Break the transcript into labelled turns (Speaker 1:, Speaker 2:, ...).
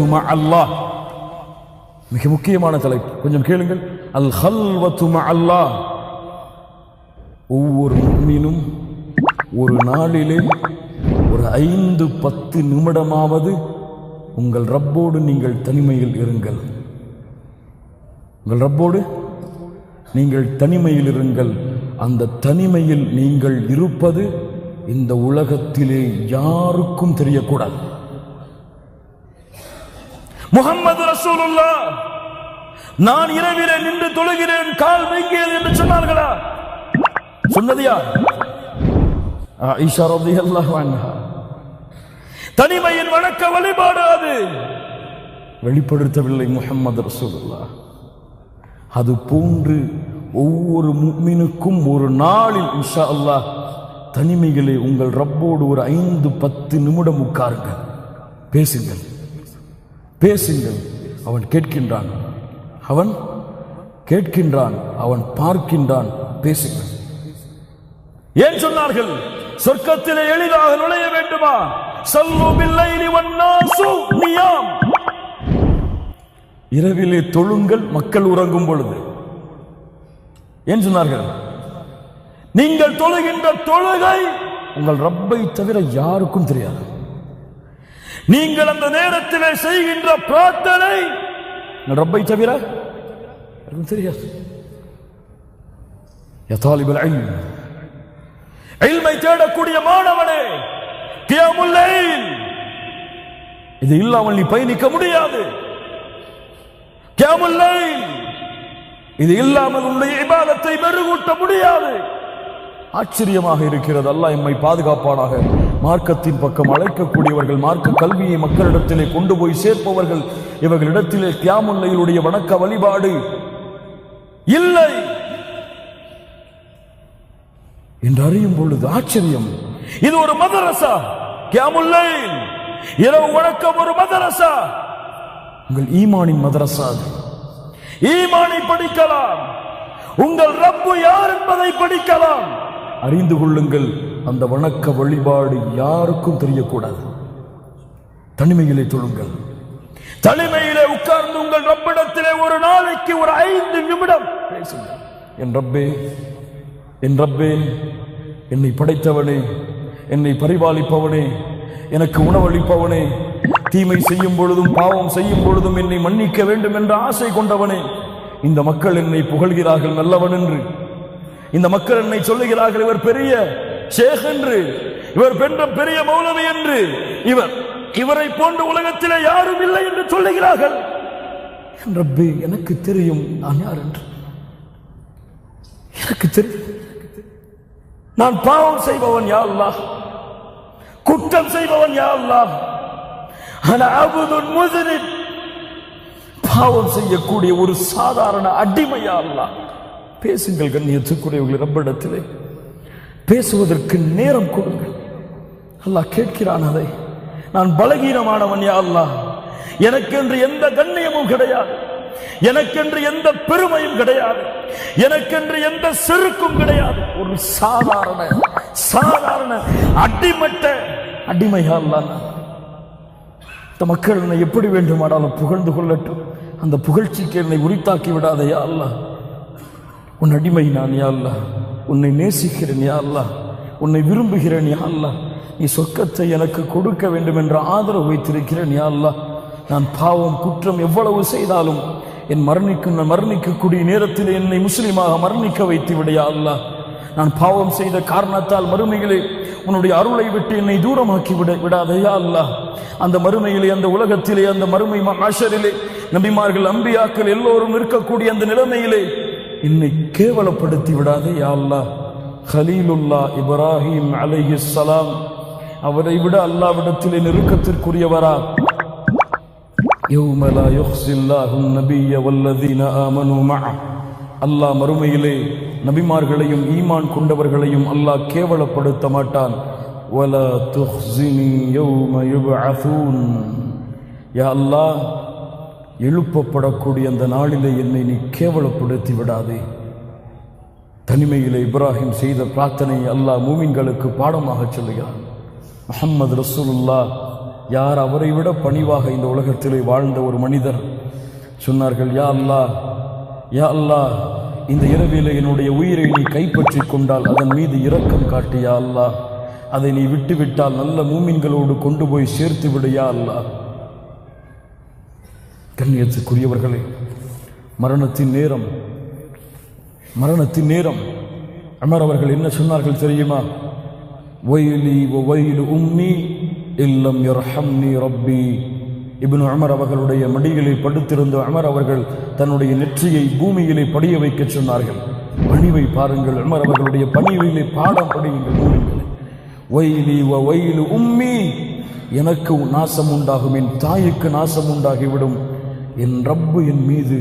Speaker 1: ஹல்வத்து மஅல்லாஹ். மிக முக்கியமான தலைப்பு, கொஞ்சம் கேளுங்கள். அல் ஹல்வத்து மஅல்லாஹ். ஒவ்வொரு முஃமினும் ஒரு நாளிலே ஒரு 5-10 நிமிடமாவது உங்கள் ரப்போடு நீங்கள் தனிமையில் இருங்கள். உங்கள் ரப்போடு நீங்கள் தனிமையில் இருங்கள். அந்த தனிமையில் நீங்கள் இருப்பது இந்த உலகத்திலே யாருக்கும் தெரியக்கூடாது. முஹம்மது ரசூலுல்லாஹ் நான் இரவிலே நின்று தொழுகிறேன், கால் வைக்கிறேன் என்று சொன்னார்களா? சொன்னது யார்? ஆயிஷா ரலியல்லாஹு அன்ஹா. தனிமையின் வணக்க வழிபாடு அது வெளிப்படுத்தவில்லை முஹம்மது ரசூலுல்லாஹ். அது போன்று ஒவ்வொரு முஃமினுக்கும் ஒரு நாளில் இன்ஷா அல்லாஹ் தனிமையிலே உங்கள் ரப்போடு ஒரு 5-10 நிமிடம் உட்காருங்கள், பேசுங்கள், பேசுங்கள். அவன் கேட்கின்றான், அவன் கேட்கின்றான், அவன் பார்க்கின்றான். பேசுங்கள். ஏன் சொன்னார்கள்? சொர்க்கத்திலே எளிதாக நுழைய வேண்டுமா? ஸல்லு பில்லைலி வன்னாசு நியாம். இரவிலே தொழுங்கள், மக்கள் உறங்கும் பொழுது. ஏன் சொன்னார்கள்? நீங்கள் தொழுகின்ற தொழுகை உங்கள் ரப்பை தவிர யாருக்கும் தெரியாது. நீங்கள் அந்த நேரத்திலே செய்கின்ற பிரார்த்தனை உங்கள் ரப்பை தவிர யாருக்கும் தெரியாது. யா தாலிபுல் இல்ம், இல்மை தேடக்கூடிய மாணவனே, கியாமுல் லைல் இது இல்லாமல் நீ பயணிக்க முடியாது. கியாமுல் லைல் இது இல்லாமல் உன்னுடைய இபாதத்தை மெருகூட்ட முடியாது. ஆச்சரியமாக இருக்கிறது. அல்லாஹ் எம்மை பாதுகாப்பானாக. மார்க்கத்தின் பக்கம் அழைக்கக்கூடியவர்கள், மார்க்க கல்வியை மக்களிடத்திலே கொண்டு போய் சேர்ப்பவர்கள், இவர்களிடத்திலே கியாமுல் லைலுடைய வணக்க வழிபாடு இல்லை என்று அறியும் பொழுது ஆச்சரியம். இது ஒரு மதரசா. கியாமுல் லைல் இரவு வணக்கம் ஒரு மதரசா. உங்கள் ஈமானின் மதரசா. ஈமானை படிக்கலாம், உங்கள் ரப்பு யார் என்பதை படிக்கலாம். அறிந்து கொள்ளுங்கள். அந்த வணக்க வழிபாடு யாருக்கும் தெரியக்கூடாது. தனிமையிலே தொழுங்கள். தனிமையிலே உட்கார்ந்து உங்கள் ரப்பிடத்திலே ஒரு நாளைக்கு ஒரு 5 நிமிடம் பேசுங்கள். என் ரப்பே, என் ரப்பே, என்னை படைத்தவனே, என்னை பரிபாலிப்பவனே, எனக்கு உணவளிப்பவனே, தீமை செய்யும் பொழுதும் பாவம் செய்யும் பொழுதும் என்னை மன்னிக்க வேண்டும் என்ற ஆசை கொண்டவனே, இந்த மக்கள் என்னை புகழ்கிறார்கள் நல்லவன் என்று, இந்த மக்கள் என்னை சொல்லுகிறார்கள் இவர் பெரிய ஷேக் என்று, இவர் பெரிய மௌலவி என்று, இவரை போன்ற உலகத்திலே யாரும் இல்லை என்று சொல்லுகிறார்கள். ரப்பே, எனக்கு தெரியும் நான் யார் என்று. எனக்கு தெரியும் நான் பாவம் செய்பவன் யா அல்லாஹ், குற்றம் செய்பவன் யா அல்லாஹ். அன அபுதுன் முஸ்லிம், பாவம் செய்யக்கூடிய ஒரு சாதாரண அடிமை யா அல்லாஹ். பேசுங்கள் கண்ணியத்துக்குரியவர்கள், ரப்பிடத்திலே பேசுவதற்கு நேரம் கொடுங்கள். அல்லாஹ் கேட்கிறான் அதை. நான் பலகீனமானவன் யா அல்லாஹ், எனக்கென்று எந்த கண்ணியமும் கிடையாது, எனக்கென்று எந்த பெருமையும் கிடையாது, எனக்கென்று எந்த செருக்கும் கிடையாது. ஒரு சாதாரண அடிமட்ட அடிமையா அல்லாஹ். இந்த மக்கள் என்னை எப்படி வேண்டுமானாலும் புகழ்ந்து கொள்ளட்டும், அந்த புகழ்ச்சிக்கு என்னை உரித்தாக்கி விடாத யா அல்லாஹ். உன் அடிமை நான் யா அல்லாஹ், உன்னை நேசிக்கிறேன் யா அல்லாஹ், உன்னை விரும்புகிறேன் யா அல்லாஹ். நீ சொர்க்கத்தை எனக்கு கொடுக்க வேண்டும் என்ற ஆதரவு வைத்திருக்கிறேன் யா அல்லாஹ். நான் பாவம் குற்றம் எவ்வளவு செய்தாலும் என் மரணிக்கக்கூடிய நேரத்தில் என்னை முஸ்லிமாக மரணிக்க வைத்து விட யா அல்லாஹ். நான் பாவம் செய்த காரணத்தால் மறுமையிலே உன்னுடைய அருளை விட்டு என்னை தூரமாக்கி விடாத யா அல்லாஹ். அந்த மறுமையிலே, அந்த உலகத்திலே, அந்த மறுமை மஹ்ஷரிலே நபிமார்கள் அம்பியாக்கள் எல்லோரும் இருக்கக்கூடிய அந்த நிலைமையிலே என்னை கேவலப்படுத்தி விடாதே யா அல்லாஹ். கலீலுல்லா இப்ராஹிம் அலைஹிஸ்ஸலாம், அவரை விட அல்லாஹ்விடத்திலே நெருக்கத்திற்குரியவரா? யௌம லா யுஹ்ஸில்லாஹு நபிய்ய வல்லதீன ஆமனூ மஅ, அல்லாஹ் மறுமையிலே நபிமார்களையும் ஈமான் கொண்டவர்களையும் அல்லாஹ் கேவலப்படுத்த மாட்டான். வலா துஹ்ஸினி யௌம யுப்அஸூன், யா அல்லாஹ் எழுப்பப்படக்கூடிய அந்த நாளிலே என்னை நீ கேவலப்படுத்தி விடாதே. தனிமையிலே இப்ராஹிம் செய்த பிரார்த்தனை அல்லாஹ் மூமின்களுக்கு பாடமாக சொல்லுகிறான். முஹம்மது ரசூலுல்லாஹ் யார் அவரை விட பணிவாக இந்த உலகத்திலே வாழ்ந்த ஒரு மனிதர் சொன்னார்கள், யா அல்லாஹ், யா அல்லாஹ், இந்த இரவிலே என்னுடைய உயிரை நீ கைப்பற்றி கொண்டால் அதன் மீது இரக்கம் காட்டு யா அல்லாஹ். அதை நீ விட்டுவிட்டால் நல்ல மூமின்களோடு கொண்டு போய் சேர்த்து விடு யா அல்லாஹ். கண்ணியத்துக்குரியவர்களே, மரணத்தின் நேரம் உமர் அவர்கள் என்ன சொன்னார்கள் தெரியுமா? வயலி வயலு உம்மி இல்லம் யர்ஹம்னி ரப்பி. இப்னு உமர் அவர்களுடைய மடியிலே படுத்திருந்த உமர் அவர்கள் தன்னுடைய நெற்றியை பூமியிலே படிய வைக்க சொன்னார்கள். பணிவை பாருங்கள், உமர் அவர்களுடைய பணிவிலே பாடம் படியுங்கள். வயலி வயலு உம்மி, எனக்கு நாசம் உண்டாகும், என் தாய்க்கு நாசம் உண்டாகிவிடும், என் ரப்பு என் மீது